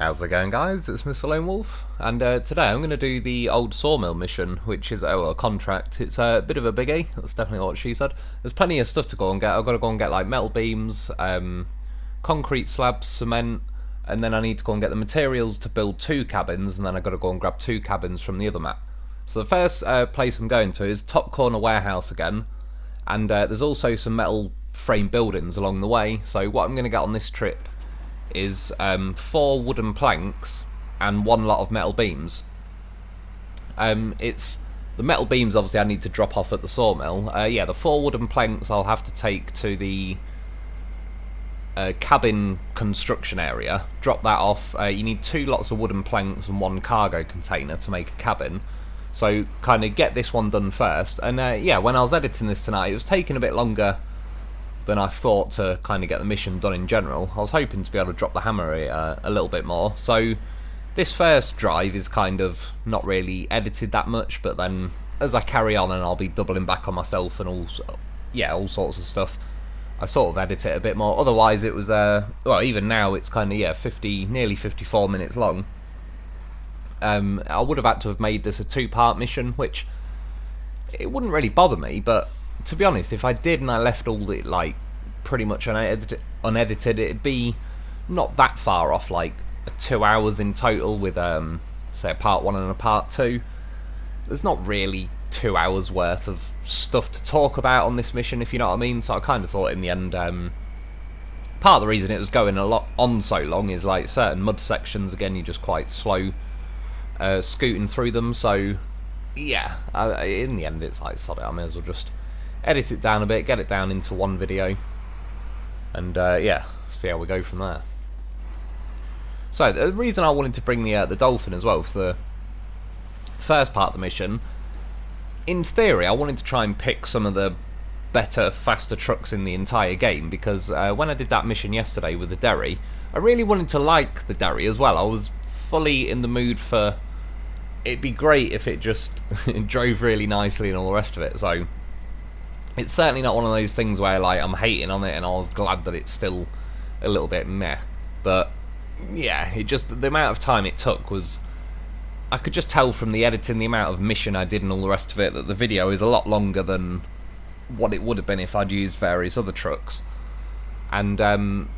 How's it going, guys? It's Mr. Lone Wolf, and today I'm going to do the old Sawmill mission, which is a contract. It's a bit of a biggie. That's definitely what she said. There's plenty of stuff to go and get. I've got to go and get like metal beams, concrete slabs, cement, and then I need to go and get the materials to build 2 cabins, and then I've got to go and grab 2 cabins from the other map. So the first place I'm going to is top corner warehouse again, and there's also some metal frame buildings along the way. So what I'm going to get on this trip is 4 wooden planks and 1 lot of metal beams. It's the metal beams, obviously I need to drop off at the sawmill. Yeah, the 4 wooden planks I'll have to take to the cabin construction area, drop that off. You need 2 lots of wooden planks and 1 cargo container to make a cabin, so kind of get this one done first. And yeah, when I was editing this tonight, it was taking a bit longer than I thought to kind of get the mission done in general. I was hoping to be able to drop the hammer a little bit more. So this first drive is kind of not really edited that much, but then as I carry on and I'll be doubling back on myself and all sorts of stuff, I sort of edit it a bit more. Otherwise it was well, even now it's kind of nearly 54 minutes long. I would have had to have made this a 2-part mission, which it wouldn't really bother me, but to be honest, if I did and I left all it like pretty much unedited, it'd be not that far off, like 2 hours in total with say a part 1 and a part 2. There's not really 2 hours worth of stuff to talk about on this mission, if you know what I mean. So I kind of thought in the end, part of the reason it was going on so long is like certain mud sections, again, you're just quite slow scooting through them. So yeah, in the end it's like, sod it, I may as well just edit it down a bit, get it down into 1 video, and yeah, see how we go from there. So the reason I wanted to bring the Dolphin as well for the first part of the mission, in theory I wanted to try and pick some of the better, faster trucks in the entire game, because when I did that mission yesterday with the Derry, I really wanted to like the Derry as well. I was fully in the mood for, it'd be great if it just drove really nicely and all the rest of it. So it's certainly not one of those things where like I'm hating on it and I was glad that it's still a little bit meh. But yeah, it just, the amount of time it took was, I could just tell from the editing, the amount of mission I did and all the rest of it, that the video is a lot longer than what it would have been if I'd used various other trucks. And the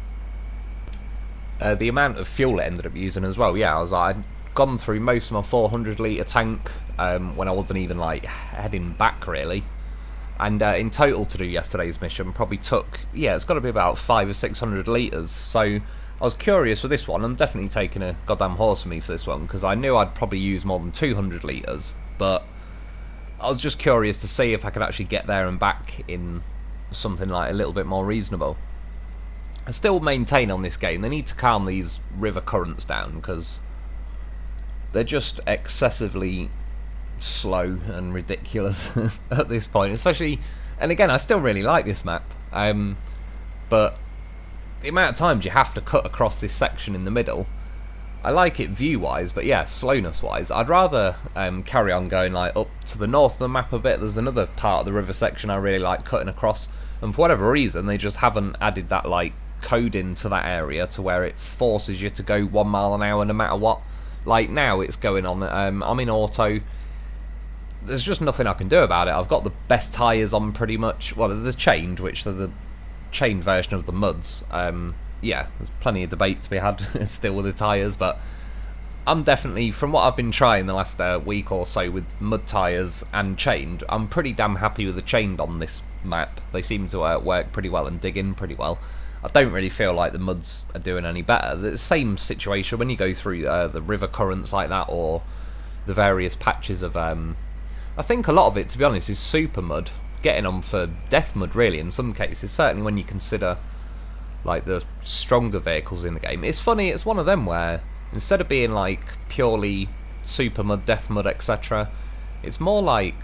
amount of fuel it ended up using as well, yeah, I'd gone through most of my 400 litre tank when I wasn't even like heading back really. And in total to do yesterday's mission probably took, yeah, it's got to be about 500 or 600 litres. So I was curious with this one. I'm definitely taking a goddamn horse for me for this one, because I knew I'd probably use more than 200 litres, but I was just curious to see if I could actually get there and back in something like a little bit more reasonable. I still maintain on this game, they need to calm these river currents down, because they're just excessively slow and ridiculous at this point, especially, and again, I still really like this map, but the amount of times you have to cut across this section in the middle, I like it view wise, but yeah, slowness wise, I'd rather carry on going like up to the north of the map a bit. There's another part of the river section I really like cutting across, and for whatever reason they just haven't added that like code into that area to where it forces you to go 1 mile an hour no matter what. Like now it's going on, I'm in auto, there's just nothing I can do about it. I've got the best tyres on pretty much. Well, they're chained, which they're the chained version of the muds. Yeah, there's plenty of debate to be had still with the tyres, but I'm definitely, from what I've been trying the last week or so with mud tyres and chained, I'm pretty damn happy with the chained on this map. They seem to work pretty well and dig in pretty well. I don't really feel like the muds are doing any better. The same situation when you go through the river currents like that, or the various patches of I think a lot of it, to be honest, is super mud, getting on for death mud really in some cases, certainly when you consider like the stronger vehicles in the game. It's funny, it's one of them where instead of being like purely super mud, death mud, etc., it's more like,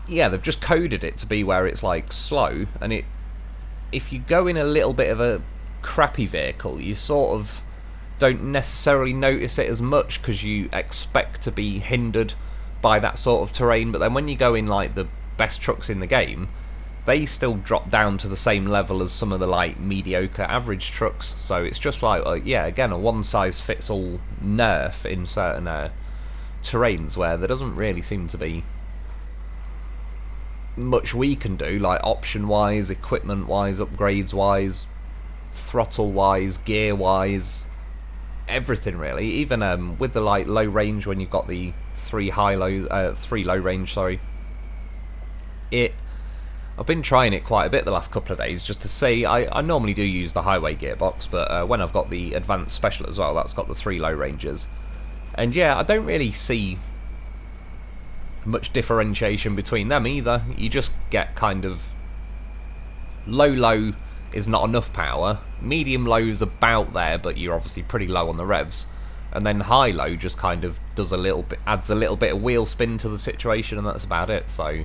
yeah, they've just coded it to be where it's like slow, and it, if you go in a little bit of a crappy vehicle, you sort of don't necessarily notice it as much because you expect to be hindered by that sort of terrain. But then when you go in like the best trucks in the game, they still drop down to the same level as some of the like mediocre average trucks. So it's just like, yeah, again, a one-size-fits-all nerf in certain terrains where there doesn't really seem to be much we can do, like option-wise, equipment-wise, upgrades-wise, throttle-wise, gear-wise, everything really. Even with the like low range, when you've got the three low range, sorry. I've been trying it quite a bit the last couple of days just to see. I normally do use the highway gearbox, but when I've got the advanced special as well, that's got the 3 low ranges. And yeah, I don't really see much differentiation between them either. You just get kind of low is not enough power, medium low is about there, but you're obviously pretty low on the revs, and then high low just kind of does a little bit, adds a little bit of wheel spin to the situation, and that's about it. So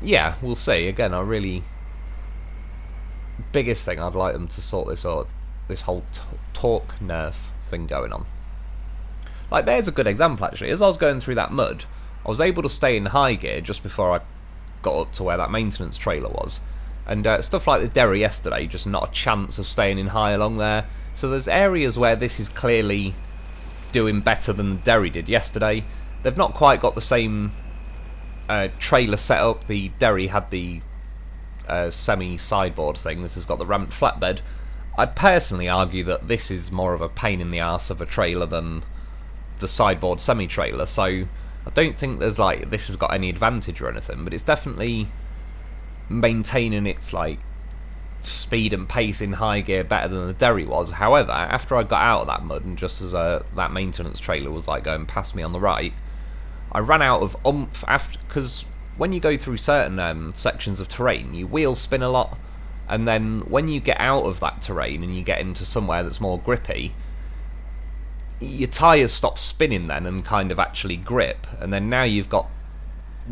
yeah, we'll see. Again, biggest thing I'd like them to sort this out, this whole torque nerf thing going on. Like, there's a good example actually. As I was going through that mud, I was able to stay in high gear just before I got up to where that maintenance trailer was, and stuff like the Derry yesterday, just not a chance of staying in high along there. So there's areas where this is clearly doing better than the Derry did yesterday. They've not quite got the same trailer setup. The Derry had the semi-sideboard thing. This has got the ramped flatbed. I'd personally argue that this is more of a pain in the arse of a trailer than the sideboard semi-trailer, so I don't think there's like this has got any advantage or anything, but it's definitely maintaining its like speed and pace in high gear better than the Derry was. However, after I got out of that mud, and just as that maintenance trailer was like going past me on the right, I ran out of oomph after, because when you go through certain sections of terrain, you wheel spin a lot, and then when you get out of that terrain and you get into somewhere that's more grippy, your tyres stop spinning then and kind of actually grip, and then now you've got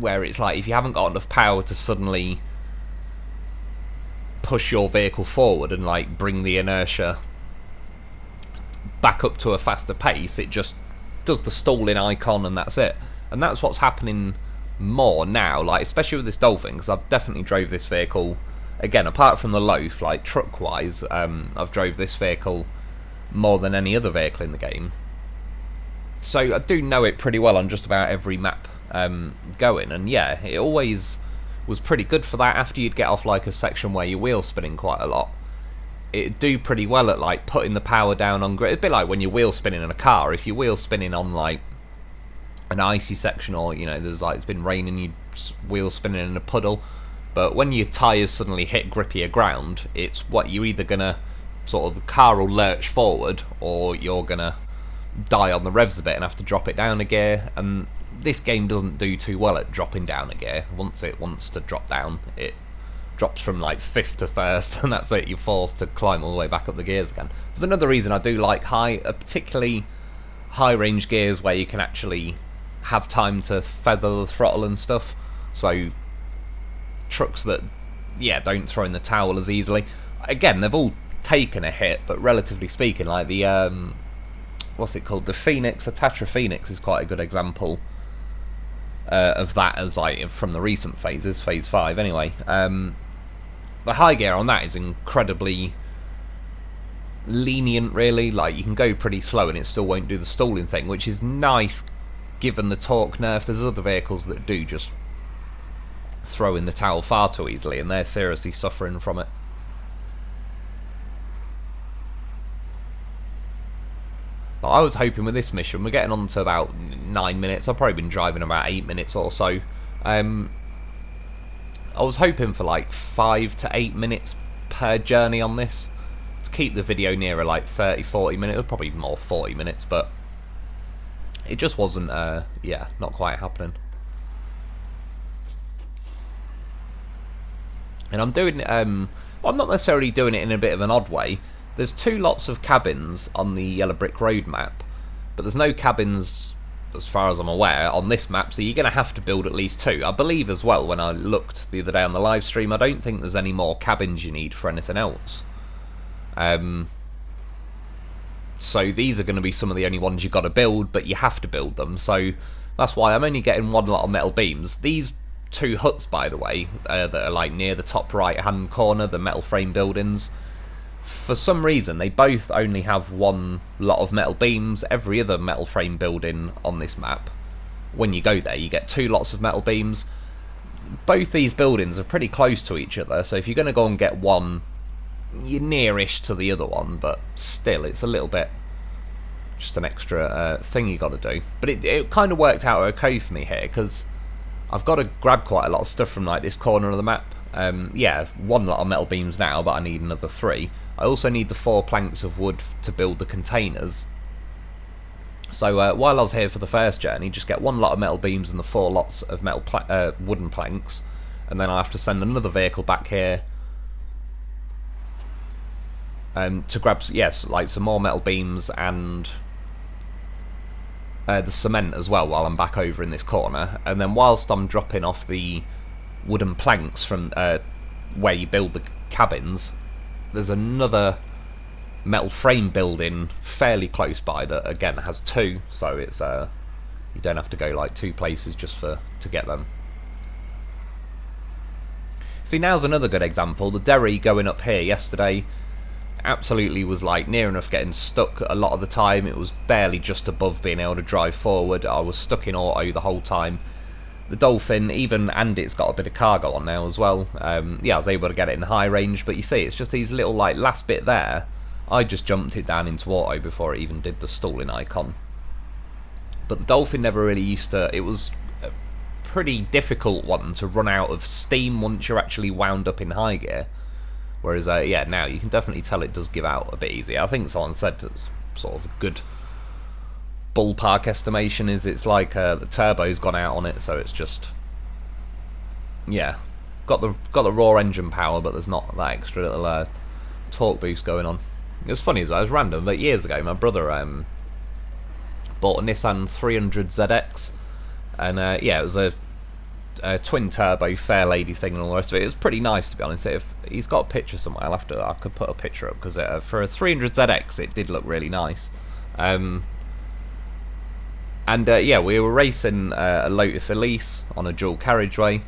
where it's like if you haven't got enough power to suddenly push your vehicle forward and like bring the inertia back up to a faster pace, it just does the stalling icon and that's it. And that's what's happening more now, like especially with this Dolphin, because I've definitely drove this vehicle, again, apart from the loaf, like truck wise, I've drove this vehicle more than any other vehicle in the game, so I do know it pretty well on just about every map going, and yeah, it always was pretty good for that. After you'd get off like a section where you're wheel spinning quite a lot, it'd do pretty well at like putting the power down on grid. It'd be like when you're wheel spinning in a car. If you're wheel spinning on like an icy section, or you know there's like it's been raining, you wheel spinning in a puddle, but when your tyres suddenly hit grippier ground, it's what you're either gonna sort of, the car will lurch forward, or you're gonna die on the revs a bit and have to drop it down a gear. And this game doesn't do too well at dropping down a gear. Once it wants to drop down, it drops from like 5th to 1st, and that's it. You're forced to climb all the way back up the gears again. There's another reason I do like particularly high range gears where you can actually have time to feather the throttle and stuff. So trucks that, yeah, don't throw in the towel as easily. Again, they've all taken a hit, but relatively speaking, like the what's it called, the Phoenix, the Tatra Phoenix is quite a good example of that, as like from the recent phases, phase 5 anyway. The high gear on that is incredibly lenient really, like you can go pretty slow and it still won't do the stalling thing, which is nice given the torque nerf. There's other vehicles that do just throw in the towel far too easily, and they're seriously suffering from it. I was hoping with this mission, we're getting on to about 9 minutes. I've probably been driving about 8 minutes or so. I was hoping for like 5 to 8 minutes per journey on this, to keep the video nearer like 30-40 minutes, probably more 40 minutes, but it just wasn't, yeah, not quite happening. And I'm doing, well, I'm not necessarily doing it in a bit of an odd way. There's 2 lots of cabins on the Yellow Brick Road map, but there's no cabins, as far as I'm aware, on this map, so you're going to have to build at least 2. I believe as well, when I looked the other day on the live stream, I don't think there's any more cabins you need for anything else. So these are going to be some of the only ones you've got to build, but you have to build them, so that's why I'm only getting 1 lot of metal beams. These two huts, by the way, that are like near the top right hand corner, the metal frame buildings. For some reason, they both only have one lot of metal beams. Every other metal frame building on this map, when you go there, you get two lots of metal beams. Both these buildings are pretty close to each other, so if you're going to go and get one, you're nearish to the other one, but still, it's a little bit just an extra thing you got to do. But it kind of worked out okay for me here, because I've got to grab quite a lot of stuff from like this corner of the map. Yeah, one lot of metal beams now, but I need another 3. I also need the 4 planks of wood to build the containers. So while I was here for the first journey, just get one lot of metal beams and the 4 lots of metal wooden planks, and then I have to send another vehicle back here to grab, yes, like some more metal beams and the cement as well while I'm back over in this corner. And then whilst I'm dropping off the wooden planks from where you build the cabins, there's another metal frame building fairly close by that again has 2, so it's you don't have to go like 2 places just to get them. See, now's another good example. The derry going up here yesterday absolutely was like near enough getting stuck a lot of the time. It was barely just above being able to drive forward. I was stuck in auto the whole time. The Dolphin, even, and it's got a bit of cargo on now as well. Yeah, I was able to get it in high range, but you see, it's just these little, like, last bit there. I just jumped it down into auto before it even did the stalling icon. But the Dolphin never really used to. It was a pretty difficult one to run out of steam once you're actually wound up in high gear. Whereas, yeah, now you can definitely tell it does give out a bit easier. I think someone said it's sort of a good ballpark estimation is it's like the turbo's gone out on it, so it's just, yeah, got the raw engine power, but there's not that extra little torque boost going on. It was funny as well, it was random, but years ago my brother bought a Nissan 300 ZX, and yeah, it was a twin turbo fair lady thing and all the rest of it. It was pretty nice, to be honest. If he's got a picture somewhere, I could put a picture up, because for a 300 ZX it did look really nice. And yeah, we were racing a Lotus Elise on a dual carriageway,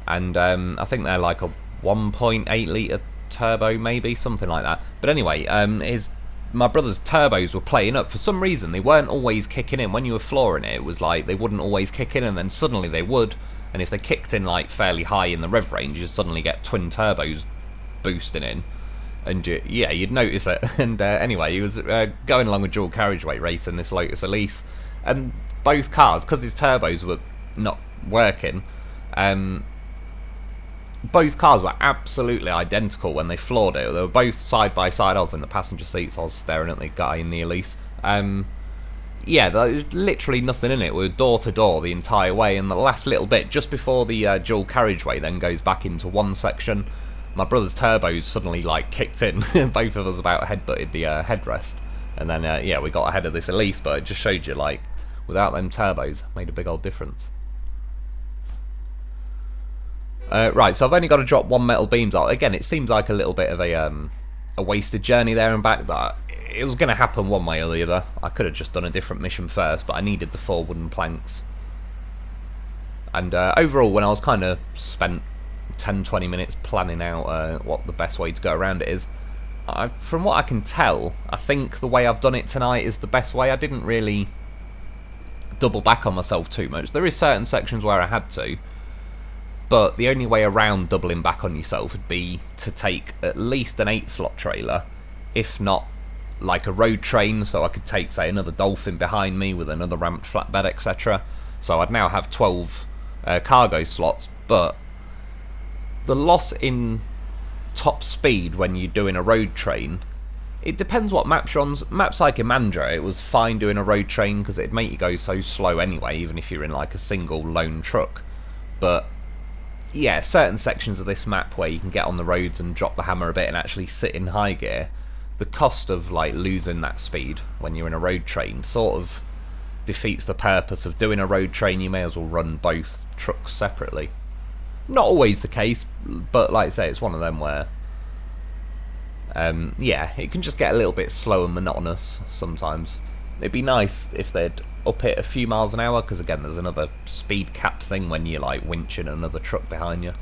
and I think they're like a 1.8 litre turbo, maybe, something like that. But anyway, my brother's turbos were playing up. For some reason, they weren't always kicking in. When you were flooring it, it was like they wouldn't always kick in, and then suddenly they would. And if they kicked in like fairly high in the rev range, you suddenly get twin turbos boosting in. And yeah, you'd notice it. And anyway, he was going along a dual carriageway racing this Lotus Elise, and both cars, because his turbos were not working, both cars were absolutely identical when they floored it. They were both side by side. I was in the passenger seat, so I was staring at the guy in the Elise. Yeah, there was literally nothing in it. We were door to door the entire way, and the last little bit, just before the dual carriageway then goes back into one section, my brother's turbos suddenly like kicked in. Both of us about headbutted the headrest, and then yeah, we got ahead of this Elise. But it just showed you, like, without them turbos, made a big old difference. Right, so I've only got to drop 1 metal beams out. Again, it seems like a little bit of a wasted journey there and back, but it was going to happen one way or the other. I could have just done a different mission first, but I needed the 4 wooden planks. And overall, when I was kind of spent 10-20 minutes planning out what the best way to go around it is, from what I can tell, I think the way I've done it tonight is the best way. I didn't really double back on myself too much. There is certain sections where I had to, but the only way around doubling back on yourself would be to take at least an 8-slot trailer, if not like a road train, so I could take, say, another Dolphin behind me with another ramped flatbed, etc. So I'd now have 12 cargo slots, but the loss in top speed when you're doing a road train, it depends what maps you're on. Maps like Imandra, it was fine doing a road train because it'd make you go so slow anyway, even if you're in like a single lone truck. But yeah, certain sections of this map where you can get on the roads and drop the hammer a bit and actually sit in high gear, the cost of like losing that speed when you're in a road train sort of defeats the purpose of doing a road train. You may as well run both trucks separately. Not always the case, but like I say, it's one of them where yeah, it can just get a little bit slow and monotonous sometimes. It'd be nice if they'd up it a few miles an hour, because again there's another speed cap thing when you're like winching another truck behind you.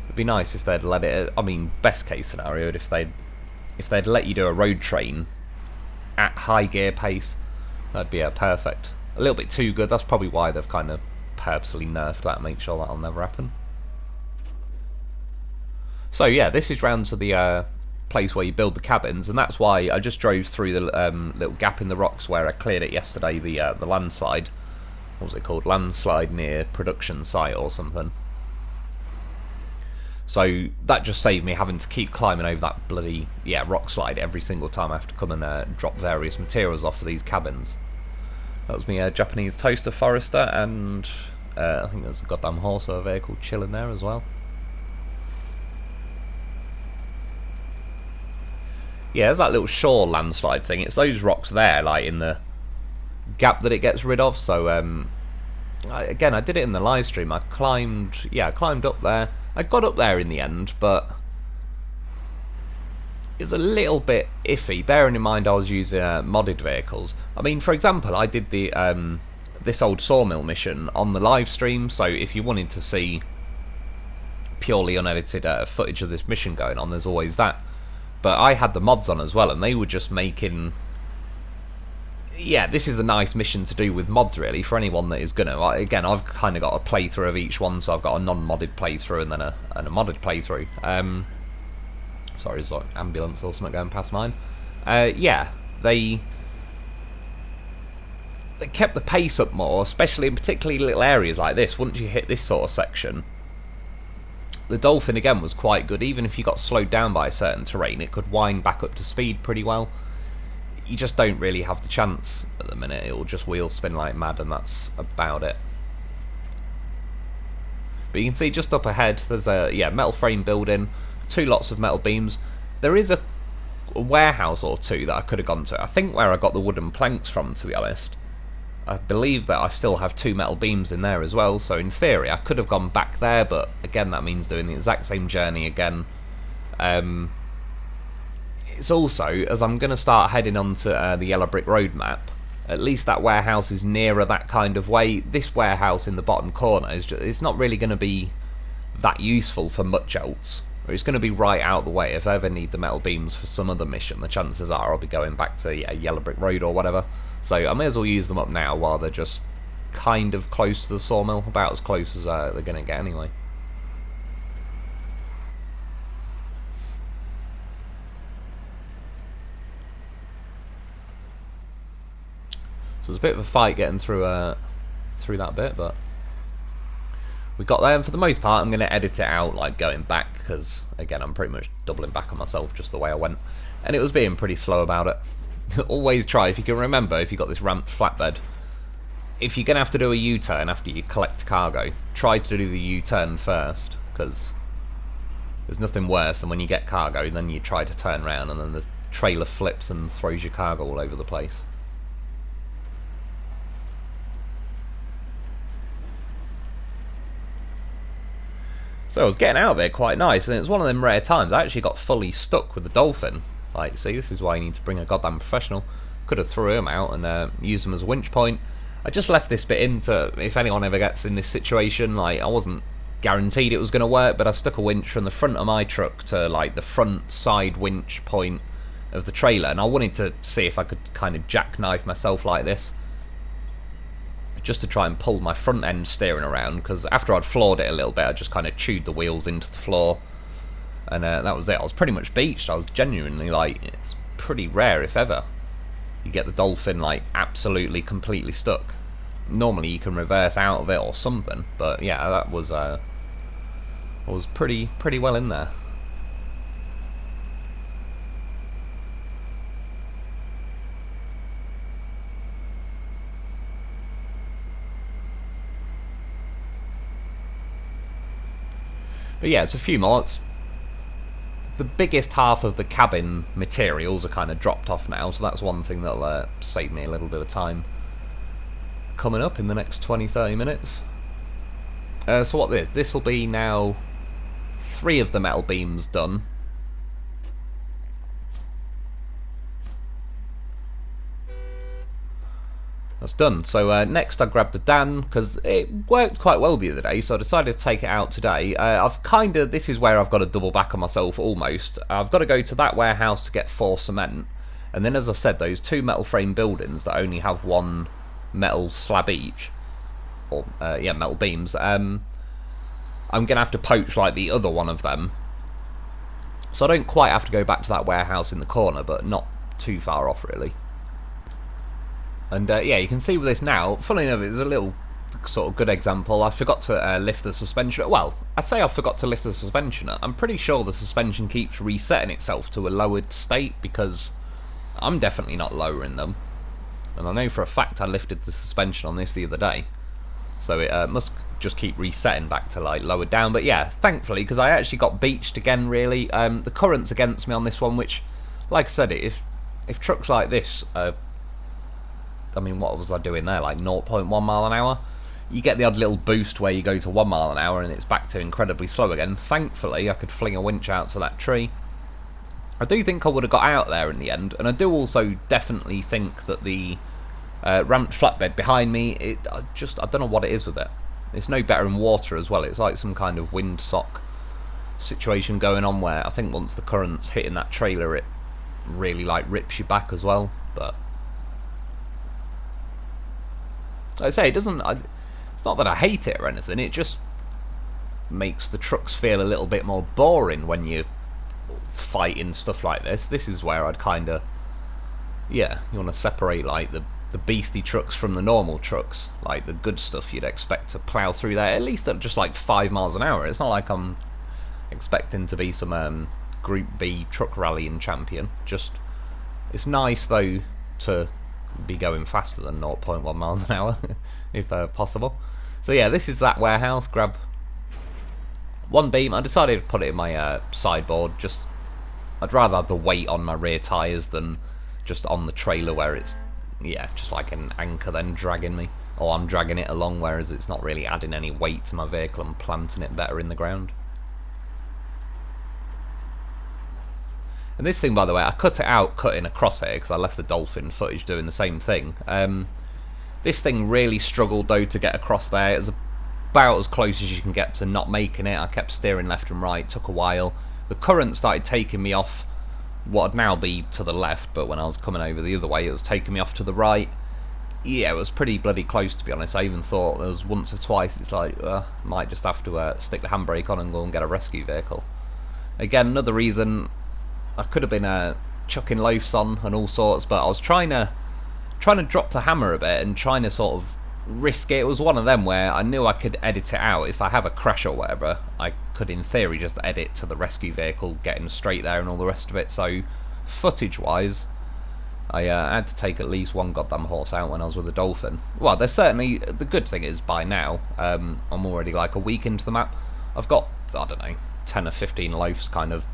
It'd be nice if they'd let it, I mean best case scenario, if they'd let you do a road train at high gear pace, that'd be perfect. A little bit too good, that's probably why they've kind of purposely nerfed that, make sure that'll never happen. So yeah, this is round to the place where you build the cabins, and that's why I just drove through the little gap in the rocks where I cleared it yesterday, the landslide. What was it called? Landslide near production site or something. So that just saved me having to keep climbing over that bloody rock slide every single time I have to come and drop various materials off of these cabins. That was me Japanese toaster Forester, and I think there's a goddamn horse or a vehicle chilling there as well. Yeah, there's that little shore landslide thing. It's those rocks there, like in the gap that it gets rid of. So again, I did it in the live stream. I climbed up there. I got up there in the end, but it's a little bit iffy, bearing in mind I was using modded vehicles. I mean, for example, I did the this old Sawmill mission on the live stream, so if you wanted to see purely unedited footage of this mission going on, there's always that. But I had the mods on as well, and they were just making... Yeah, this is a nice mission to do with mods, really, for anyone that is going to... Again, I've kind of got a playthrough of each one, so I've got a non-modded playthrough and then a modded playthrough. Sorry, there's like ambulance or something going past mine. Yeah, they kept the pace up more, especially in particularly little areas like this. Once you hit this sort of section, the Dolphin again was quite good. Even if you got slowed down by a certain terrain, it could wind back up to speed pretty well. You just don't really have the chance at the minute. It will just wheel spin like mad, and that's about it. But you can see just up ahead there's a metal frame building, 2 lots of metal beams. There is a warehouse or two that I could have gone to. I think where I got the wooden planks from, to be honest, I believe that I still have 2 metal beams in there as well, so in theory I could have gone back there, but again that means doing the exact same journey again. It's also, as I'm going to start heading onto the yellow brick road map, at least that warehouse is nearer that kind of way. This warehouse in the bottom corner is just, it's not really going to be that useful for much else. It's going to be right out of the way. If I ever need the metal beams for some other mission, the chances are I'll be going back to yellow brick road or whatever. So I may as well use them up now while they're just kind of close to the sawmill, about as close as they're going to get anyway. So it's a bit of a fight getting through that bit, but we got there, and for the most part I'm going to edit it out like going back, because again I'm pretty much doubling back on myself just the way I went, and it was being pretty slow about it. Always try, if you can remember, if you've got this ramped flatbed, if you're going to have to do a U-turn after you collect cargo, try to do the U-turn first, because there's nothing worse than when you get cargo and then you try to turn around and then the trailer flips and throws your cargo all over the place. So I was getting out of there quite nice, and it was one of them rare times I actually got fully stuck with the Dolphin. Like, see, this is why you need to bring a goddamn professional. Could have threw him out and used him as a winch point. I just left this bit in to, if anyone ever gets in this situation, like, I wasn't guaranteed it was going to work, but I stuck a winch from the front of my truck to, like, the front side winch point of the trailer, and I wanted to see if I could kind of jackknife myself like this, just to try and pull my front end steering around, because after I'd floored it a little bit I just kind of chewed the wheels into the floor, and that was it. I was pretty much beached. I was genuinely like, it's pretty rare if ever you get the Dolphin like absolutely completely stuck. Normally you can reverse out of it or something, but yeah, that was I was pretty well in there. But yeah, it's a few more. The biggest half of the cabin materials are kind of dropped off now, so that's one thing that'll save me a little bit of time coming up in the next 20-30 minutes. So what this will be now 3 of the metal beams done. That's done. So next I grabbed the Dan, because it worked quite well the other day, so I decided to take it out today. This is where I've got to double back on myself almost. I've got to go to that warehouse to get 4 cement, and then as I said, those 2 metal frame buildings that only have 1 metal slab each, or yeah, metal beams, I'm going to have to poach like the other one of them. So I don't quite have to go back to that warehouse in the corner, but not too far off really. And yeah, you can see with this now, funnily enough, it's a little sort of good example. I forgot to lift the suspension. Well, I say I forgot to lift the suspension. I'm pretty sure the suspension keeps resetting itself to a lowered state, because I'm definitely not lowering them. And I know for a fact I lifted the suspension on this the other day. So it must just keep resetting back to like lowered down. But yeah, thankfully, because I actually got beached again really. The current's against me on this one, which, like I said, if trucks like this... I mean, what was I doing there? Like 0.1 mile an hour? You get the odd little boost where you go to 1 mile an hour and it's back to incredibly slow again. Thankfully, I could fling a winch out to that tree. I do think I would have got out there in the end, and I do also definitely think that the ramped flatbed behind me, I don't know what it is with it. It's no better in water as well. It's like some kind of windsock situation going on where I think once the current's hitting that trailer, it really like rips you back as well. But like I say, it doesn't. It's not that I hate it or anything. It just makes the trucks feel a little bit more boring when you're fighting stuff like this. This is where I'd kind of, yeah, you want to separate like the beastie trucks from the normal trucks, like the good stuff you'd expect to plough through there, at least at just like 5 miles an hour. It's not like I'm expecting to be some Group B truck rallying champion. Just, it's nice though to be going faster than 0.1 miles an hour if possible. So yeah, this is that warehouse. Grab 1 beam. I decided to put it in my sideboard. Just, I'd rather have the weight on my rear tyres than just on the trailer where it's, yeah, just like an anchor then dragging me, or I'm dragging it along, whereas it's not really adding any weight to my vehicle and planting it better in the ground. And this thing, by the way, I cut it out cutting a crosshair because I left the Dolphin footage doing the same thing. This thing really struggled though to get across there. It was about as close as you can get to not making it. I kept steering left and right, took a while. The current started taking me off what would now be to the left, but when I was coming over the other way it was taking me off to the right. Yeah, it was pretty bloody close, to be honest. I even thought there was once or twice it's like, might just have to stick the handbrake on and go and get a rescue vehicle. Again, another reason I could have been chucking loafs on and all sorts, but I was trying to drop the hammer a bit and trying to sort of risk it. It was one of them where I knew I could edit it out. If I have a crash or whatever, I could in theory just edit to the rescue vehicle getting straight there and all the rest of it. So footage wise, I had to take at least 1 goddamn horse out when I was with the Dolphin. Well, there's certainly, the good thing is by now I'm already like a week into the map. I've got, I don't know, 10 or 15 loafs kind of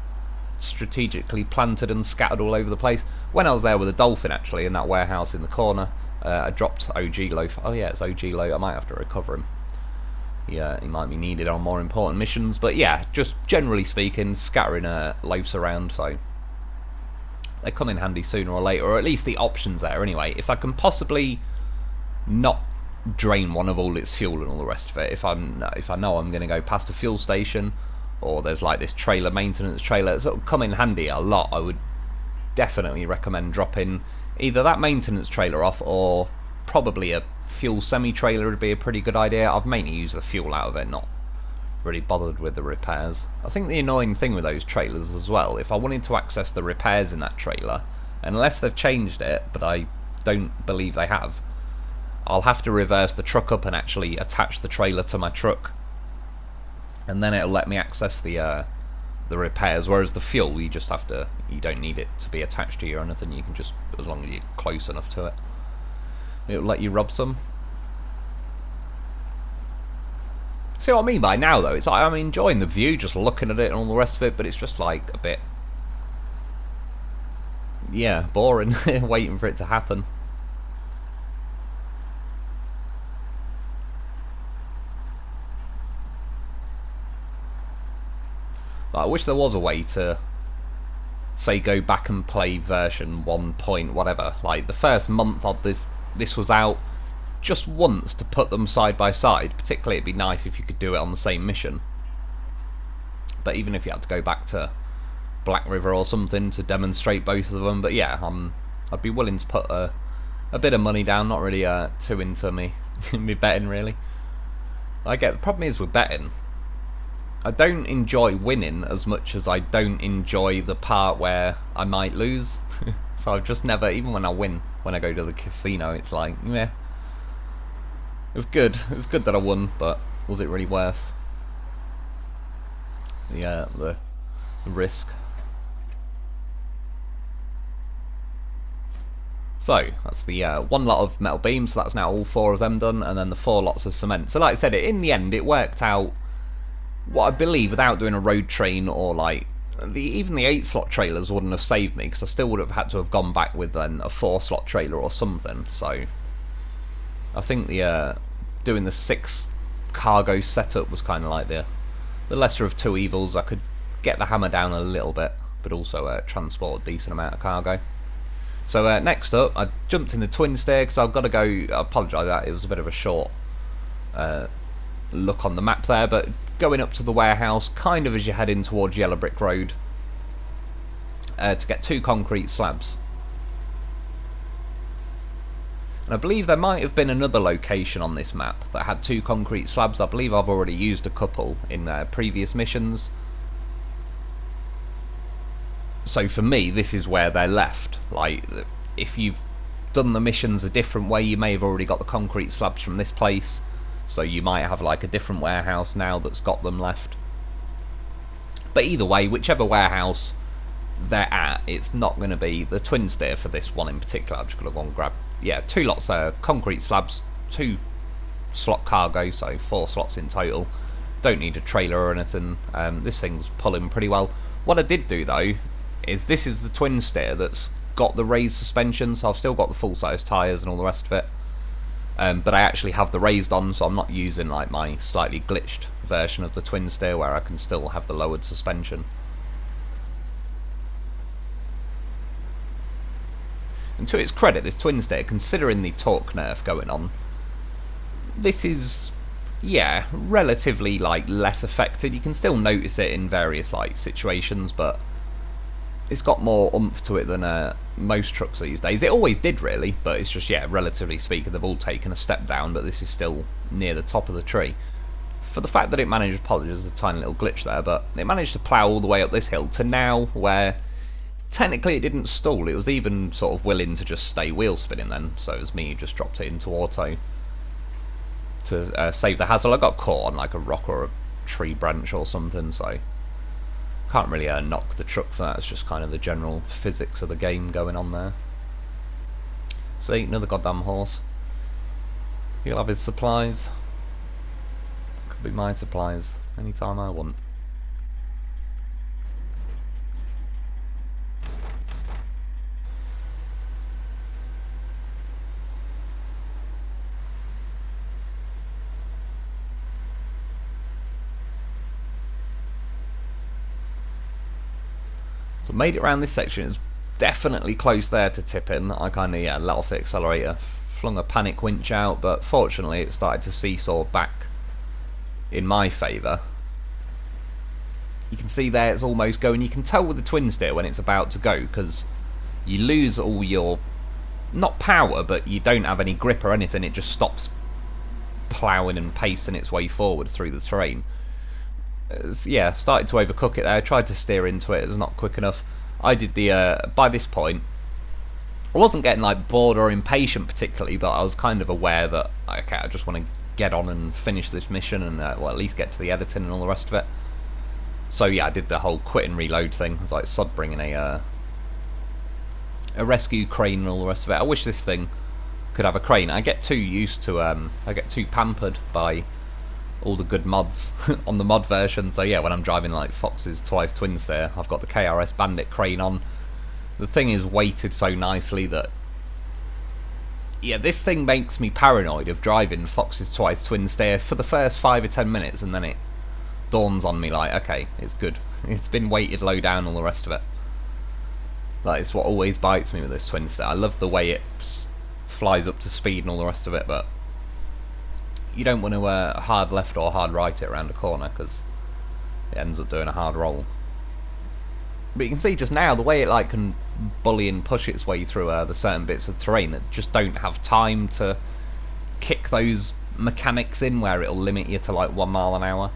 strategically planted and scattered all over the place. When I was there with the Dolphin actually in that warehouse in the corner, I dropped OG loaf. Oh yeah, it's OG loaf. I might have to recover him. Yeah, he might be needed on more important missions, but yeah, just generally speaking, scattering loafs around, so they come in handy sooner or later, or at least the options there anyway. If I can possibly not drain one of all its fuel and all the rest of it, if I know I'm going to go past a fuel station, or there's like this trailer maintenance trailer, so it'll come in handy a lot. I would definitely recommend dropping either that maintenance trailer off, or probably a fuel semi-trailer would be a pretty good idea. I've mainly used the fuel out of it, not really bothered with the repairs. I think the annoying thing with those trailers as well, if I wanted to access the repairs in that trailer, unless they've changed it, but I don't believe they have, I'll have to reverse the truck up and actually attach the trailer to my truck, and then it'll let me access the repairs. Whereas the fuel, you just have to, you don't need it to be attached to you or anything. You can just, as long as you're close enough to it, it'll let you rob some. See what I mean by now though? It's like I'm enjoying the view, just looking at it and all the rest of it, but it's just like a bit, yeah, boring waiting for it to happen. I wish there was a way to, say, go back and play version 1 point whatever. Like the first month of this was out, just once to put them side by side. Particularly, it'd be nice if you could do it on the same mission. But even if you had to go back to Black River or something to demonstrate both of them. But yeah, I'd be willing to put a bit of money down. Not really too into me betting really. I get the problem is with betting, I don't enjoy winning as much as I don't enjoy the part where I might lose. So I've just never, even when I win, when I go to the casino, it's like, meh. It's good that I won, but was it really worth the risk? So that's the one lot of metal beams, so that's now all 4 of them done, and then the 4 lots of cement. So like I said, in the end it worked out, what I believe, without doing a road train or like, even the 8 slot trailers wouldn't have saved me, because I still would have had to have gone back with then a 4 slot trailer or something. So I think the doing the 6 cargo setup was kind of like the lesser of 2 evils. I could get the hammer down a little bit, but also transport a decent amount of cargo. So next up, I jumped in the Twinsteer because I've got to go. I apologise that it was a bit of a short look on the map there, but going up to the warehouse, kind of as you're heading towards Yellow Brick Road, to get 2 concrete slabs. And I believe there might have been another location on this map that had 2 concrete slabs. I believe I've already used a couple in previous missions. So for me, this is where they're left. Like, if you've done the missions a different way, you may have already got the concrete slabs from this place. So you might have like a different warehouse now that's got them left. But either way, whichever warehouse they're at, it's not going to be the Twinsteer for this one in particular. I'm just going to go and grab, yeah, 2 lots of concrete slabs, 2 slot cargo, so 4 slots in total. Don't need a trailer or anything. This thing's pulling pretty well. What I did do though, is this is the Twinsteer that's got the raised suspension, so I've still got the full size tyres and all the rest of it. But I actually have the raised on, so I'm not using like my slightly glitched version of the Twinsteer where I can still have the lowered suspension. And to its credit, this Twinsteer, considering the torque nerf going on, this is, yeah, relatively like less affected. You can still notice it in various like situations, but it's got more oomph to it than most trucks these days. It always did really, but it's just, yeah, relatively speaking, they've all taken a step down, but this is still near the top of the tree. For the fact that it managed, apologies, there's a tiny little glitch there, but it managed to plough all the way up this hill to now where technically it didn't stall. It was even sort of willing to just stay wheel spinning then, so it was me who just dropped it into auto to save the hassle. I got caught on like a rock or a tree branch or something, so can't really knock the truck for that. It's just kind of the general physics of the game going on there. See, another goddamn horse. He'll have his supplies. Could be my supplies anytime I want. So made it around this section. It's definitely close there to tipping. I kind of, yeah, let off the accelerator, flung a panic winch out, but fortunately it started to seesaw back in my favour. You can see there it's almost going. You can tell with the Twinsteer when it's about to go, because you lose all your, not power, but you don't have any grip or anything. It just stops ploughing and pacing its way forward through the terrain. Yeah, started to overcook it there. I tried to steer into it. It was not quick enough. I did the by this point I wasn't getting like bored or impatient particularly, but I was kind of aware that, okay, I just want to get on and finish this mission and well, at least get to the editing and all the rest of it. So yeah, I did the whole quit and reload thing. I was like, sod bringing a rescue crane and all the rest of it. I wish this thing could have a crane. I get too used to I get too pampered by all the good mods on the mod version. So yeah, when I'm driving like Fox's Twice Twinsteer, I've got the KRS Bandit crane on. The thing is weighted so nicely that, yeah, this thing makes me paranoid of driving Fox's Twice Twinsteer for the first 5 or 10 minutes, and then it dawns on me like, okay, it's good. It's been weighted low down, all the rest of it. That is what always bites me with this Twinsteer. I love the way it flies up to speed and all the rest of it, but you don't want to hard left or hard right it around a corner, because it ends up doing a hard roll. But you can see just now the way it like can bully and push its way through the certain bits of terrain that just don't have time to kick those mechanics in where it'll limit you to like 1 mile an hour.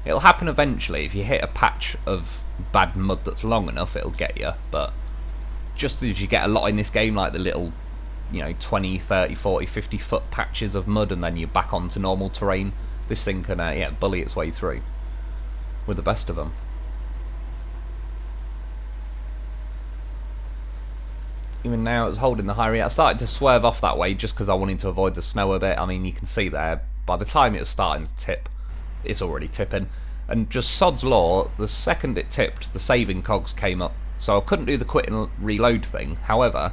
It'll happen eventually. If you hit a patch of bad mud that's long enough, it'll get you. But just as you get a lot in this game, like the little, you know, 20, 30, 40, 50 foot patches of mud, and then you're back onto normal terrain, this thing can yeah, bully its way through with the best of them. Even now it's holding the high rate. I started to swerve off that way just because I wanted to avoid the snow a bit. I mean, you can see there, by the time it was starting to tip, it's already tipping. And just sod's law, the second it tipped, the saving cogs came up. So I couldn't do the quit and reload thing. However,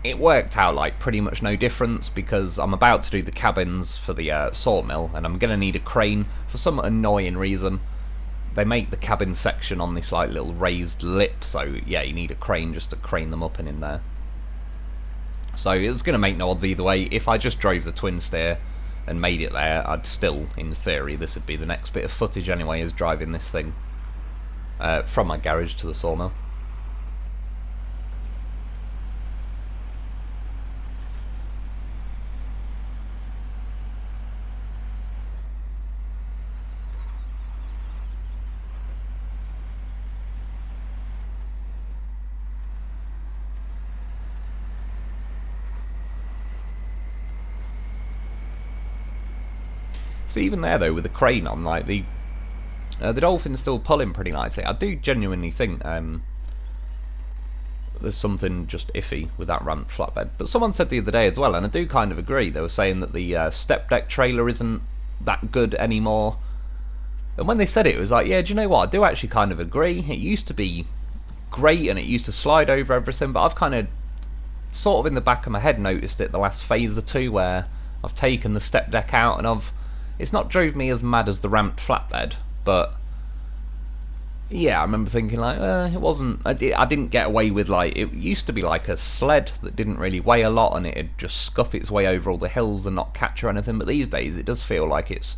it worked out like pretty much no difference, because I'm about to do the cabins for the sawmill, and I'm going to need a crane for some annoying reason. They make the cabin section on this like little raised lip, so yeah, you need a crane just to crane them up and in there. So it was going to make no odds either way. If I just drove the Twinsteer and made it there, I'd still, in theory, this would be the next bit of footage anyway, is driving this thing from my garage to the sawmill. So even there though, with the crane on, like the Dolphin's still pulling pretty nicely. I do genuinely think there's something just iffy with that ramped flatbed. But someone said the other day as well, and I do kind of agree, they were saying that the step deck trailer isn't that good anymore. And when they said it, it was like, yeah, do you know what, I do actually kind of agree. It used to be great and it used to slide over everything, but I've kind of sort of in the back of my head noticed it the last phase or two where I've taken the step deck out, and it's not drove me as mad as the ramped flatbed, but yeah, I remember thinking like, it wasn't. I didn't get away with, like, it used to be like a sled that didn't really weigh a lot and it'd just scuff its way over all the hills and not catch or anything. But these days it does feel like it's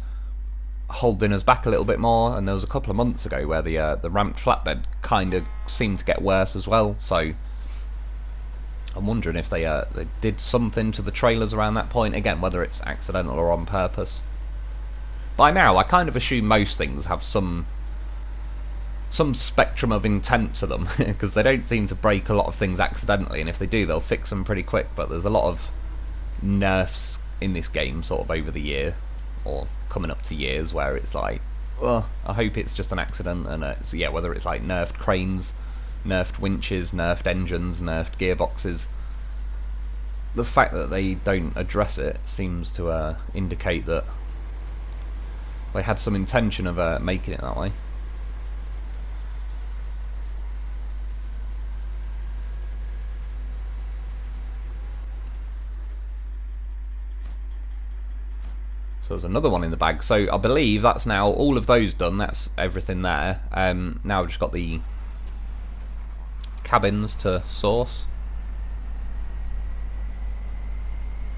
holding us back a little bit more. And there was a couple of months ago where the ramped flatbed kind of seemed to get worse as well. So I'm wondering if they did something to the trailers around that point again, whether it's accidental or on purpose. By now, I kind of assume most things have some spectrum of intent to them, because they don't seem to break a lot of things accidentally, and if they do, they'll fix them pretty quick. But there's a lot of nerfs in this game sort of over the year, or coming up to years, where it's like, well, I hope it's just an accident. And so yeah, whether it's like nerfed cranes, nerfed winches, nerfed engines, nerfed gearboxes, the fact that they don't address it seems to indicate that they had some intention of making it that way. So there's another one in the bag. So I believe that's now all of those done. That's everything there. Now I've just got the cabins to source.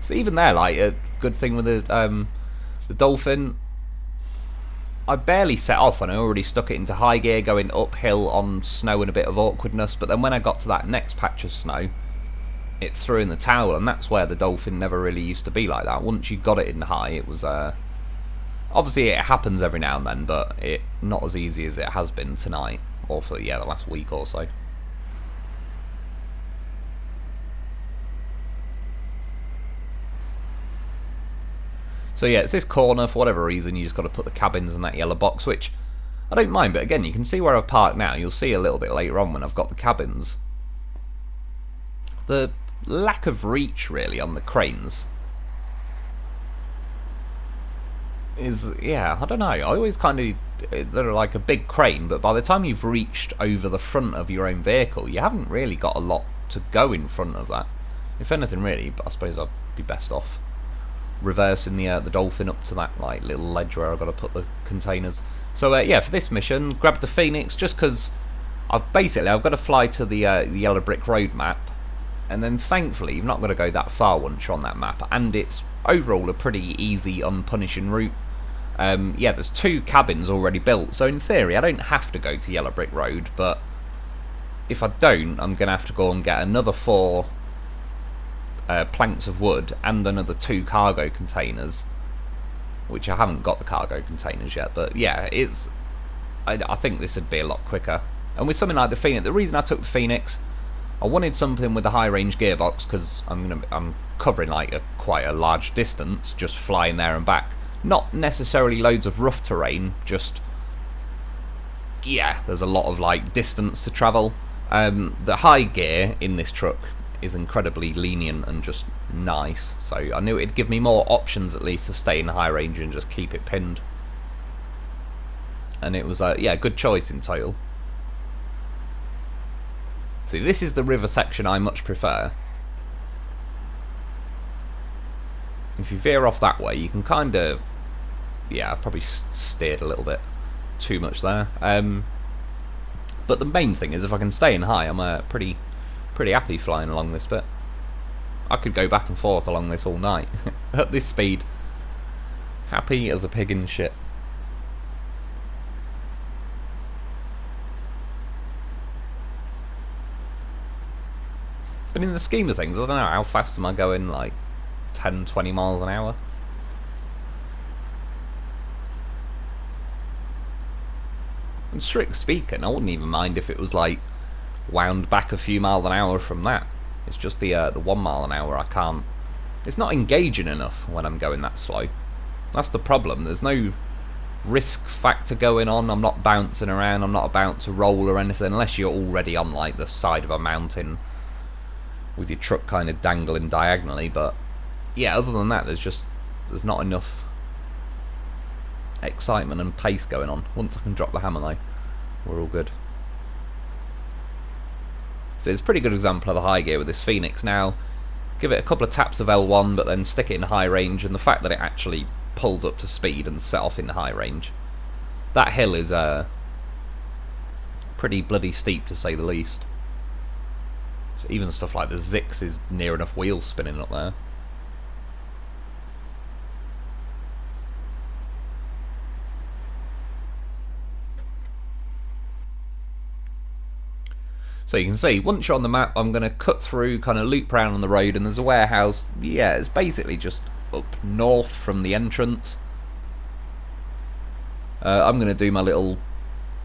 So even there, like, a good thing with the Dolphin, I barely set off when I already stuck it into high gear, going uphill on snow and a bit of awkwardness. But then when I got to that next patch of snow, it threw in the towel, and that's where the Dolphin never really used to be like that. Once you got it in high, it was obviously it happens every now and then, but not as easy as it has been tonight, or for the last week or so. So yeah, it's this corner. For whatever reason, you just got to put the cabins in that yellow box, which I don't mind. But again, you can see where I've parked now. You'll see a little bit later on when I've got the cabins. The lack of reach, really, on the cranes is, yeah, I don't know. I always kind of, they're like a big crane, but by the time you've reached over the front of your own vehicle, you haven't really got a lot to go in front of that. If anything, really, but I suppose I'd be best off reversing the Dolphin up to that like little ledge where I've got to put the containers. So yeah, for this mission, grab the Phoenix just because I've got to fly to the Yellow Brick Road map, and then thankfully you've not got to go that far once you're on that map, and it's overall a pretty easy, unpunishing route. Yeah, there's 2 cabins already built, so in theory I don't have to go to Yellow Brick Road, but if I don't, I'm going to have to go and get another 4 planks of wood and another 2 cargo containers, which I haven't got the cargo containers yet, but yeah, I think this would be a lot quicker. And with something like the Phoenix, the reason I took the Phoenix, I wanted something with a high range gearbox because I'm covering like quite a large distance just flying there and back. Not necessarily loads of rough terrain, just yeah, there's a lot of like distance to travel. The high gear in this truck is incredibly lenient and just nice, so I knew it'd give me more options at least to stay in high range and just keep it pinned. And it was yeah, good choice in total. See, this is the river section I much prefer. If you veer off that way, you can kind of, yeah, I probably steered a little bit too much there. But the main thing is if I can stay in high, I'm pretty happy flying along this bit. I could go back and forth along this all night at this speed. Happy as a pig in shit. And in the scheme of things, I don't know, how fast am I going, like 10, 20 miles an hour? And strict speaking, I wouldn't even mind if it was like wound back a few miles an hour from that. It's just the 1 mile an hour I can't. It's not engaging enough when I'm going that slow. That's the problem. There's no risk factor going on. I'm not bouncing around. I'm not about to roll or anything unless you're already on like the side of a mountain with your truck kind of dangling diagonally. But yeah, other than that, there's not enough excitement and pace going on. Once I can drop the hammer though, we're all good. So it's a pretty good example of the high gear with this Phoenix. Now, give it a couple of taps of L1, but then stick it in high range, and the fact that it actually pulled up to speed and set off in high range. That hill is pretty bloody steep to say the least. So even stuff like the Zix is near enough wheels spinning up there. So you can see, once you're on the map, I'm going to cut through, kind of loop around on the road, and there's a warehouse. Yeah, it's basically just up north from the entrance. I'm going to do my little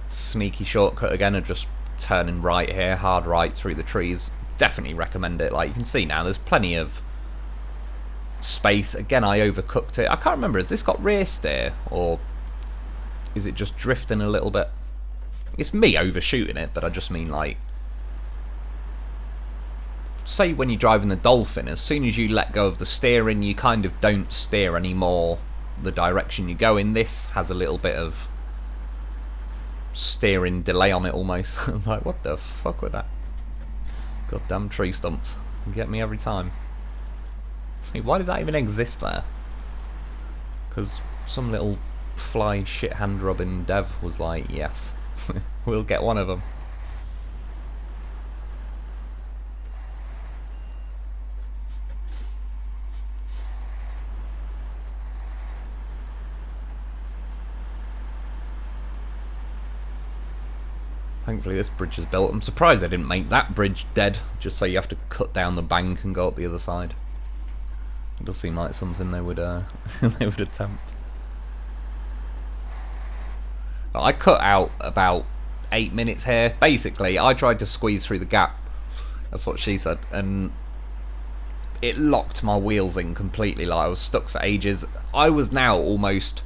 sneaky shortcut again of just turning right here, hard right through the trees. Definitely recommend it. Like you can see now, there's plenty of space. Again, I overcooked it. I can't remember, has this got rear steer, or is it just drifting a little bit? It's me overshooting it, but I just mean like, say when you're driving the Dolphin, as soon as you let go of the steering, you kind of don't steer anymore the direction you go in. This has a little bit of steering delay on it almost. I was like, what the fuck with that? Goddamn tree stumps. You get me every time. See, why does that even exist there? Because some little fly shit hand rubbing dev was like, yes, we'll get one of them. Thankfully this bridge is built. I'm surprised they didn't make that bridge dead, just so you have to cut down the bank and go up the other side. It does seem like something they would they would attempt. I cut out about 8 minutes here. Basically, I tried to squeeze through the gap. That's what she said, and it locked my wheels in completely. Like I was stuck for ages. I was now almost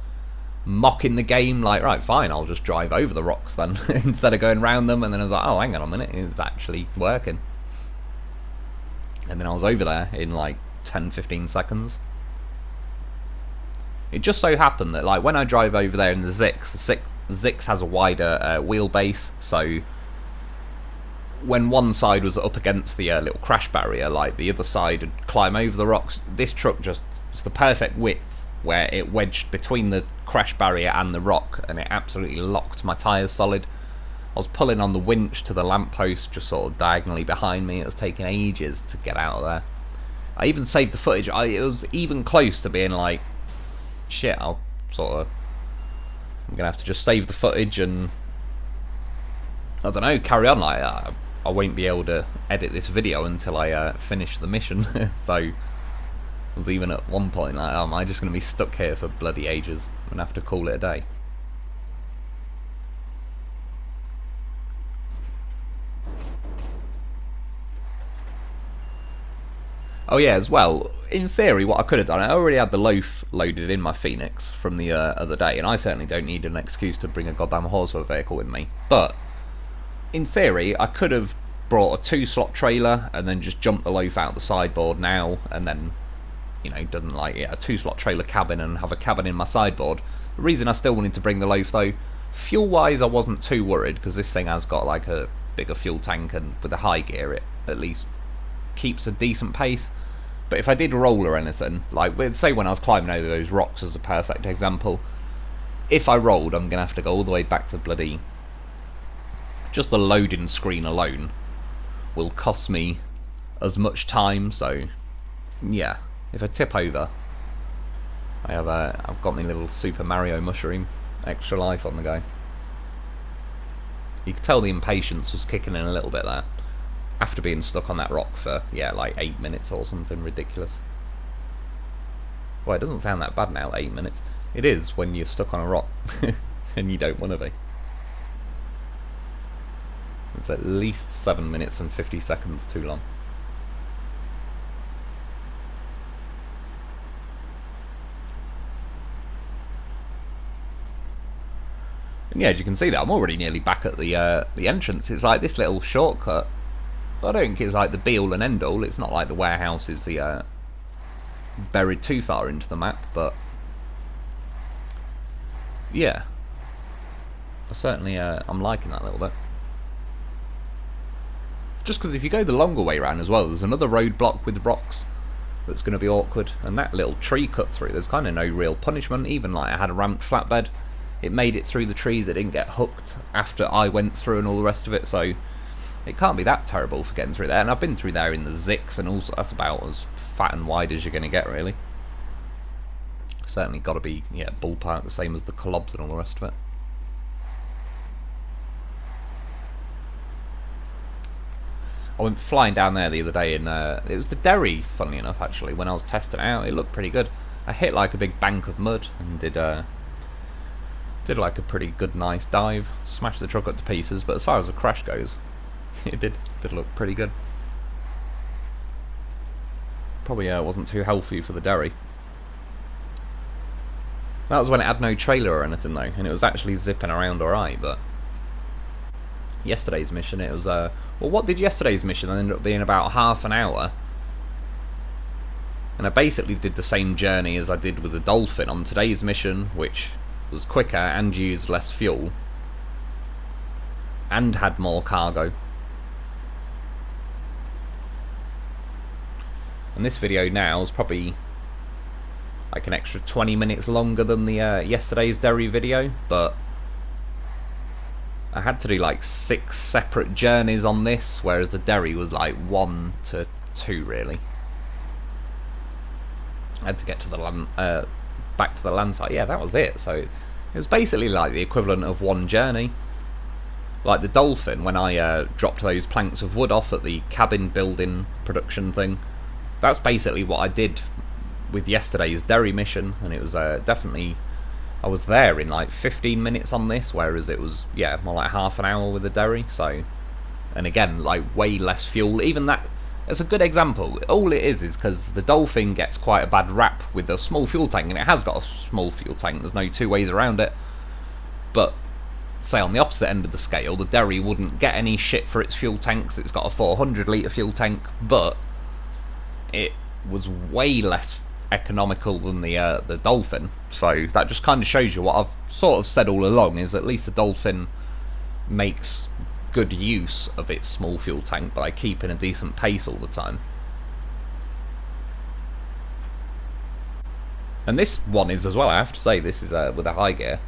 mocking the game, like, right, fine, I'll just drive over the rocks then instead of going round them. And then I was like, oh, hang on a minute, it's actually working. And then I was over there in like 10-15 seconds. It just so happened that like when I drive over there in the Zix has a wider wheelbase, so when one side was up against the little crash barrier, like the other side would climb over the rocks. This truck just, it's the perfect width where it wedged between the crash barrier and the rock, and it absolutely locked my tyres solid. I was pulling on the winch to the lamppost just sort of diagonally behind me. It was taking ages to get out of there. I even saved the footage. It was even close to being like, shit, I'm gonna have to just save the footage and I don't know, carry on. Like I won't be able to edit this video until I finish the mission. So I was even at one point like, am I just gonna be stuck here for bloody ages and have to call it a day? Oh yeah, as well, in theory what I could have done, I already had the loaf loaded in my Phoenix from the other day, and I certainly don't need an excuse to bring a goddamn Horseware vehicle with me, but in theory I could have brought a 2-slot trailer and then just jumped the loaf out the sideboard now, and then, you know, done like, yeah, a 2-slot trailer cabin and have a cabin in my sideboard. The reason I still wanted to bring the loaf though, fuel wise I wasn't too worried, because this thing has got like a bigger fuel tank, and with the high gear it at least keeps a decent pace. But if I did roll or anything, like say when I was climbing over those rocks as a perfect example, if I rolled I'm gonna have to go all the way back to bloody, just the loading screen alone will cost me as much time. So yeah, if I tip over, I've got my little Super Mario mushroom, extra life on the go. You could tell the impatience was kicking in a little bit there after being stuck on that rock for, yeah, like 8 minutes or something ridiculous. Well, it doesn't sound that bad now, 8 minutes. It is when you're stuck on a rock and you don't want to be. It's at least 7 minutes and 50 seconds too long. And yeah, as you can see that I'm already nearly back at the entrance. It's like this little shortcut, I don't think it's like the be-all and end-all. It's not like the warehouse is the buried too far into the map, but yeah, I certainly I'm liking that a little bit. Just because if you go the longer way around as well, there's another roadblock with rocks that's going to be awkward, and that little tree cut through, there's kind of no real punishment. Even like I had a ramped flatbed, it made it through the trees, it didn't get hooked after I went through and all the rest of it, so it can't be that terrible for getting through there. And I've been through there in the Zix, and also that's about as fat and wide as you're going to get, really. Certainly got to be, yeah, ballpark the same as the Collobs and all the rest of it. I went flying down there the other day, and it was the Derry, funnily enough, actually, when I was testing it out. It looked pretty good. I hit like a big bank of mud and did like a pretty good, nice dive. Smashed the truck up to pieces, but as far as the crash goes, it did look pretty good. Probably wasn't too healthy for the Derry. That was when it had no trailer or anything though, and it was actually zipping around alright. But yesterday's mission, it was well, what did yesterday's mission end up being? About half an hour, and I basically did the same journey as I did with the Dolphin on today's mission, which was quicker and used less fuel and had more cargo. And this video now is probably like an extra 20 minutes longer than the yesterday's Derry video, but I had to do like 6 separate journeys on this, whereas the Derry was like 1 to 2 really. I had to get to the land, back to the land site. Yeah, that was it. So it was basically like the equivalent of 1 journey. Like the Dolphin, when I dropped those planks of wood off at the cabin building production thing, that's basically what I did with yesterday's Derry mission, and it was definitely, I was there in like 15 minutes on this, whereas it was, yeah, more like half an hour with the Derry. So, and again, like way less fuel. Even that, it's a good example. All it is because the Dolphin gets quite a bad rap with a small fuel tank, and it has got a small fuel tank, there's no two ways around it. But say on the opposite end of the scale, the Derry wouldn't get any shit for its fuel tanks. It's got a 400 litre fuel tank, but it was way less economical than the Dolphin. So that just kind of shows you what I've sort of said all along, is at least the Dolphin makes good use of its small fuel tank by keeping a decent pace all the time. And this one is as well, I have to say, this is with a high gear.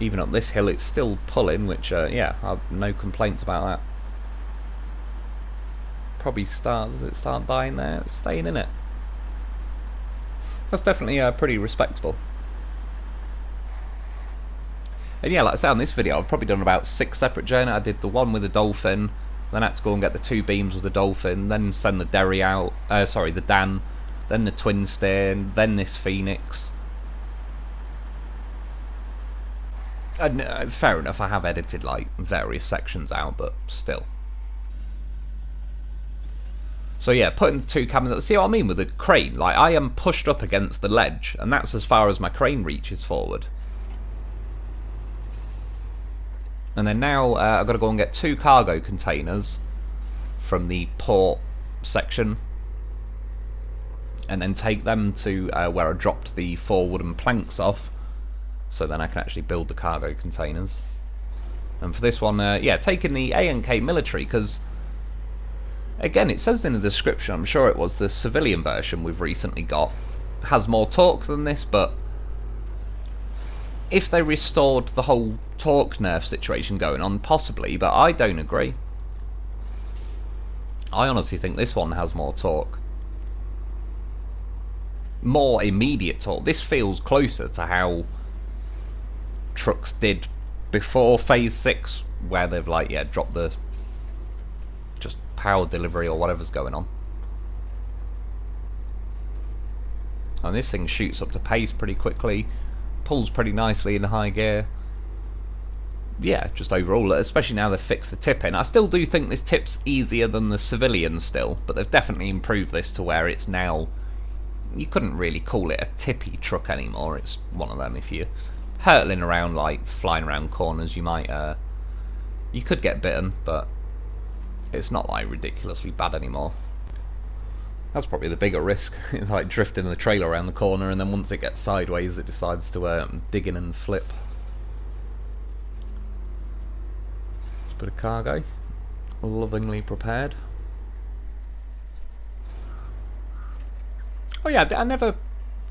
Even up this hill it's still pulling, which yeah, I've no complaints about that. probably does it start dying there? It's staying in it. That's definitely pretty respectable. And yeah, like I say, on this video I've probably done about 6 separate journeys. I did the one with the dolphin, then I had to go and get the 2 beams with the dolphin, then send the Derry out, the Dan, then the Twinsteer, then this Phoenix. And fair enough, I have edited like various sections out, but still. So yeah, putting the 2 cabins, see what I mean with the crane? Like, I am pushed up against the ledge, and that's as far as my crane reaches forward. And then now I've got to go and get 2 cargo containers from the port section, and then take them to where I dropped the 4 wooden planks off, so then I can actually build the cargo containers. And for this one, yeah, taking the ANK military, because again, it says in the description, I'm sure it was the civilian version we've recently got, has more torque than this, but if they restored the whole torque nerf situation going on, possibly, but I don't agree. I honestly think this one has more torque. More immediate torque. This feels closer to how trucks did before Phase 6, where they've, like, yeah, dropped the just power delivery or whatever's going on. And this thing shoots up to pace pretty quickly. Pulls pretty nicely in high gear. Yeah, just overall, especially now they've fixed the tipping. I still do think this tip's easier than the civilian still, but they've definitely improved this to where it's now, you couldn't really call it a tippy truck anymore. It's one of them, if you're hurtling around, like flying around corners, you might, you could get bitten, but it's not like ridiculously bad anymore. That's probably the bigger risk. It's like drifting the trailer around the corner, and then once it gets sideways it decides to dig in and flip. Just a bit of cargo, lovingly prepared. Oh yeah,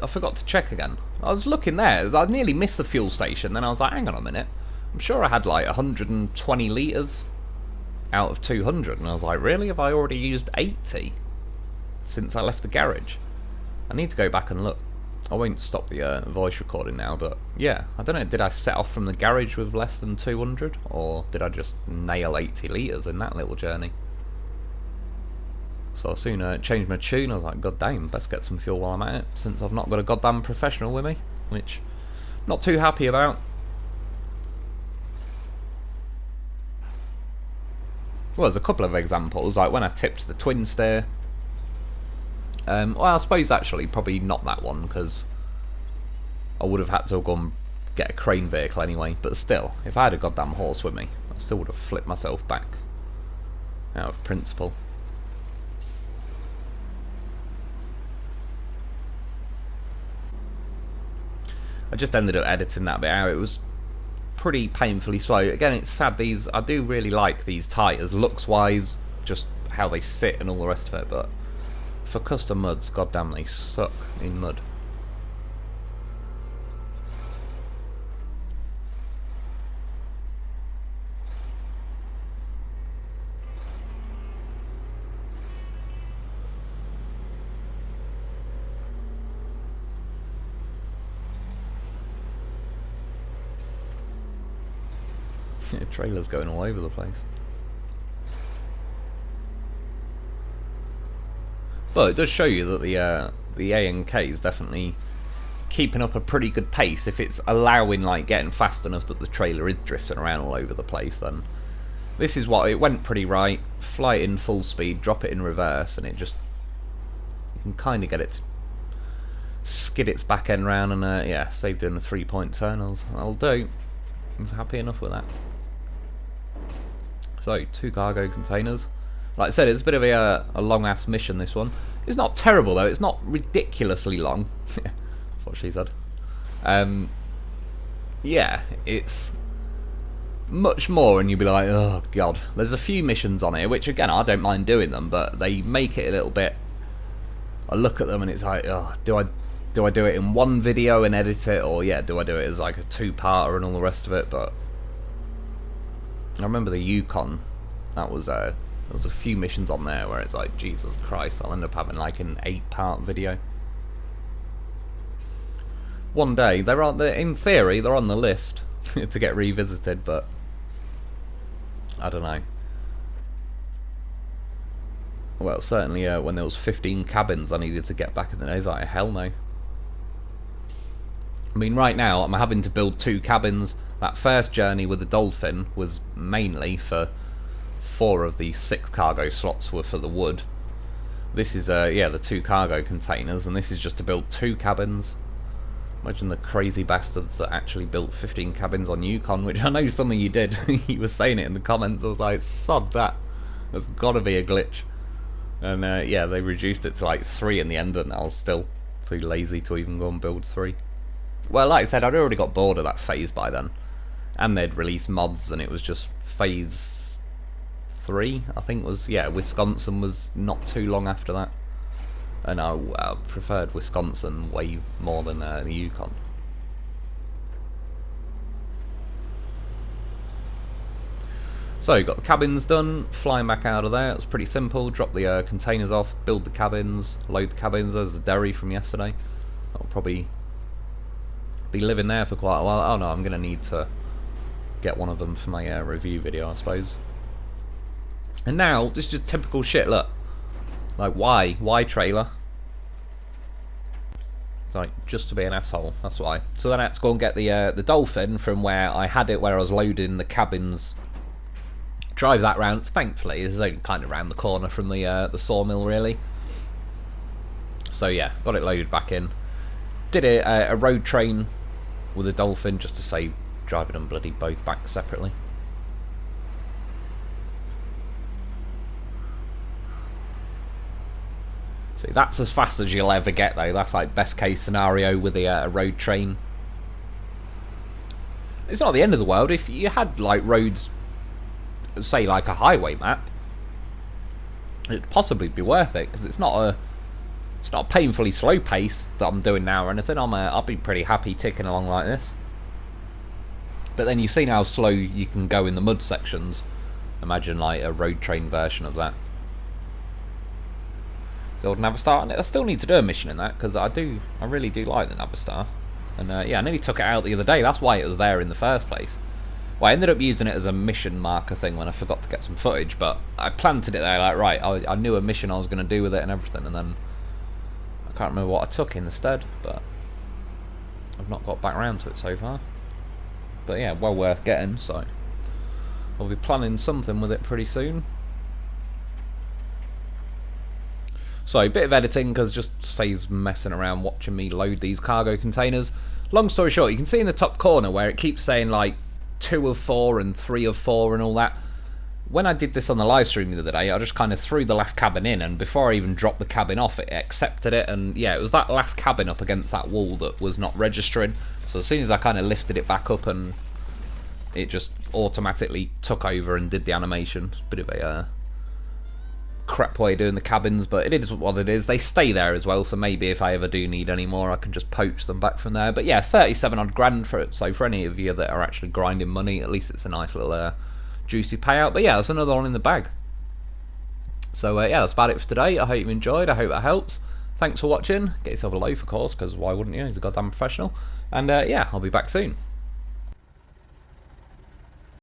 I forgot to check again. I was looking there, I nearly missed the fuel station, then I was like, hang on a minute, I'm sure I had like 120 litres out of 200, and I was like, really? Have I already used 80? Since I left the garage? I need to go back and look. I won't stop the voice recording now, but yeah, I don't know, did I set off from the garage with less than 200, or did I just nail 80 litres in that little journey? So I soon changed my tune. I was like, god damn, best get some fuel while I'm at it, since I've not got a goddamn professional with me, which I'm not too happy about. Well, there's a couple of examples, like when I tipped the Twinsteer. Well, I suppose actually probably not that one, because I would have had to go and get a crane vehicle anyway, but still, if I had a goddamn horse with me, I still would have flipped myself back, out of principle. I just ended up editing that bit out. It was pretty painfully slow. Again, it's sad, these, I do really like these tyres, looks wise, just how they sit and all the rest of it, but for custom muds, goddamn, they suck in mud. Trailer's going all over the place. But it does show you that the ANK is definitely keeping up a pretty good pace. If it's allowing, like, getting fast enough that the trailer is drifting around all over the place, then this is what it went pretty right. Fly it in full speed, drop it in reverse, and it just, you can kind of get it to skid its back end round, and yeah, save doing the 3-point turn. I'll do. I was happy enough with that. So 2 cargo containers. Like I said, it's a bit of a long-ass mission, this one. It's not terrible, though. It's not ridiculously long. That's what she said. Yeah, it's much more, and you'd be like, oh, God. There's a few missions on here, which, again, I don't mind doing them, but they make it a little bit... I look at them, and it's like, oh, do I do it in one video and edit it, or, yeah, do I do it as, like, a 2-parter and all the rest of it? But I remember the Yukon. That was There was a few missions on there where it's like, Jesus Christ, I'll end up having like an 8-part video. One day, they're on the, in theory, they're on the list to get revisited, but I don't know. Well, certainly when there was 15 cabins I needed to get back in the days, like, hell no. I mean, right now, I'm having to build 2 cabins. That first journey with the Dolphin was mainly for 4 of the 6 cargo slots were for the wood. This is, yeah, the 2 cargo containers, and this is just to build 2 cabins. Imagine the crazy bastards that actually built 15 cabins on Yukon, which I know some of you did. You were saying it in the comments. I was like, sod that. There's got to be a glitch. And yeah, they reduced it to like 3 in the end, and I was still too lazy to even go and build 3. Well, like I said, I'd already got bored of that phase by then. And they'd released mods, and it was just phase 3, I think was, yeah, Wisconsin was not too long after that. And I preferred Wisconsin way more than the Yukon. So, got the cabins done, flying back out of there. It was pretty simple. Drop the containers off, build the cabins, load the cabins. There's the dairy from yesterday. I'll probably be living there for quite a while. Oh no, I'm going to need to get one of them for my review video, I suppose. And now, this is just typical shit, look. Like, why? Why trailer? Like, just to be an asshole, that's why. So then I had to go and get the Dolphin from where I had it, where I was loading the cabins. Drive that round. Thankfully, this is only kind of round the corner from the Sawmill, really. So yeah, got it loaded back in. Did a road train with a Dolphin, just to save driving them bloody both back separately. See, that's as fast as you'll ever get, though. That's like best case scenario with a road train. It's not the end of the world. If you had like roads, say like a highway map, it'd possibly be worth it, because it's not a painfully slow pace that I'm doing now or anything. I'll be pretty happy ticking along like this. But then you've seen how slow you can go in the mud sections. Imagine like a road train version of that. So Navistar, and I still need to do a mission in that, because I really do like the Navistar. And yeah, I nearly took it out the other day. That's why it was there in the first place. Well, I ended up using it as a mission marker thing when I forgot to get some footage, but I planted it there like, right, I knew a mission I was going to do with it and everything, and then I can't remember what I took instead, but I've not got back around to it so far. But yeah, well worth getting, so I'll be planning something with it pretty soon. So, a bit of editing, because it just saves messing around watching me load these cargo containers. Long story short, you can see in the top corner where it keeps saying like 2 of 4 and 3 of 4 and all that. When I did this on the live stream the other day, I just kind of threw the last cabin in, and before I even dropped the cabin off, it accepted it, and yeah, it was that last cabin up against that wall that was not registering. So as soon as I kind of lifted it back up, and it just automatically took over and did the animation. Bit of a crap way of doing the cabins, but it is what it is. They stay there as well, so maybe if I ever do need any more, I can just poach them back from there. But yeah, 37 odd grand for it, so for any of you that are actually grinding money, at least it's a nice little juicy payout. But yeah, there's another one in the bag. So yeah, that's about it for today. I hope you enjoyed, I hope that helps. Thanks for watching. Get yourself a loaf, of course, because why wouldn't you? He's a goddamn professional. And yeah, I'll be back soon.